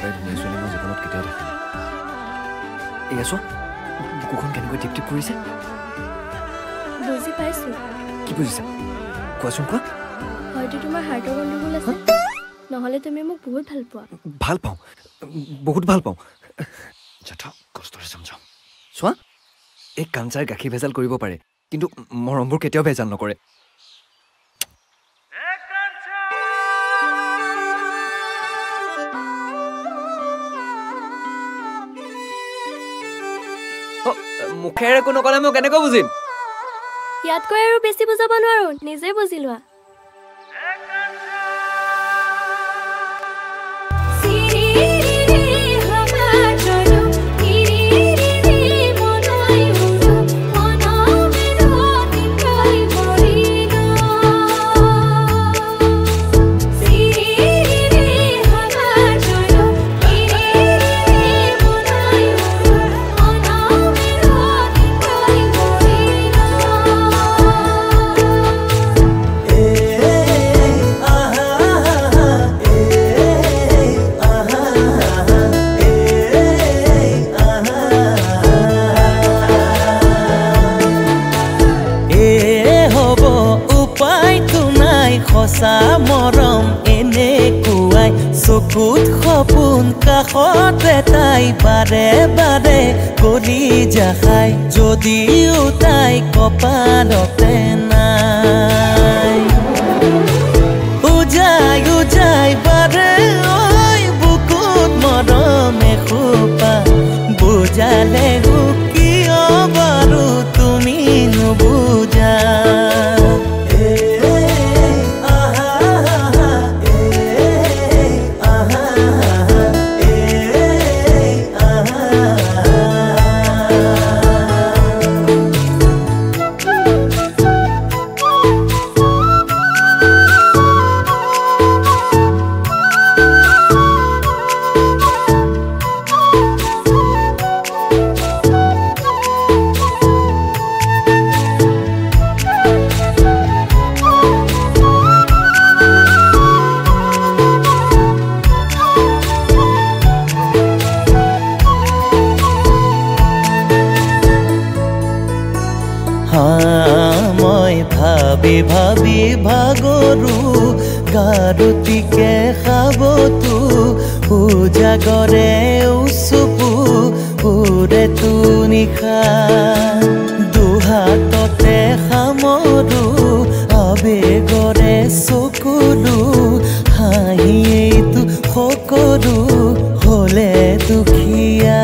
দৰে ধুনীয়া ছোৱালী মই জীৱনত কেতিয়াও দেখা নাই এয়া চোৱা বুকুখন কেনেকৈ টিপ টিপ কৰিছে বুজি পাইছো কি বুজিছা কোৱাচোন কোৱা হয়তো তোমাৰ হাৰ্টৰ গণ্ডগোল আছে নহ'লে তুমি মোক বহুত ভাল পোৱা ভাল পাওঁ বহুত ভাল পাওঁ যথা কষ্টৰে সমঝাম চোৱা এই কাঞ্চাৰ গাখীৰ ভেজাল কৰিব পাৰে কিন্তু মৰমবোৰ কেতিয়াও ভেজাল নকৰে মুখেৰে কোনো ক'লে মই কেনেকৈ বুজিম ইয়াতকৈ আৰু বেছি বুজাব নোৱাৰো নিজে বুজি লোৱা সঁচা মৰম এনেকুৱাই চকুত সপোন কাষতে তাই বাৰে বাৰে গলি যাখাই যদিও তাই কপালতে নাই উজাই উজাই বাৰে ঐ বুকুত মৰম এখোপা বুজালে কিয় বাৰু তুমি নুবুজা মই ভাবি ভাবি ভাগৰু গাৰুতিকে খাবতো উজাগৰে উচুপু উৰে তু নিশা দুহাততে সামৰো আবেগৰে চকুলো হাঁহিয়েইতো সকলো হলে দুখীয়া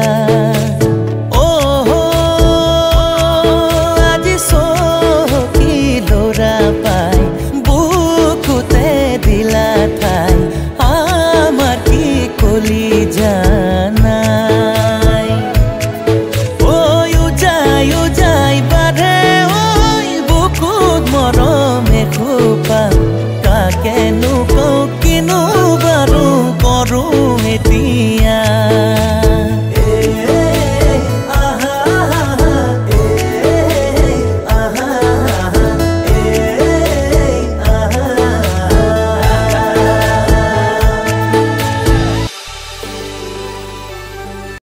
মৰম এখোপা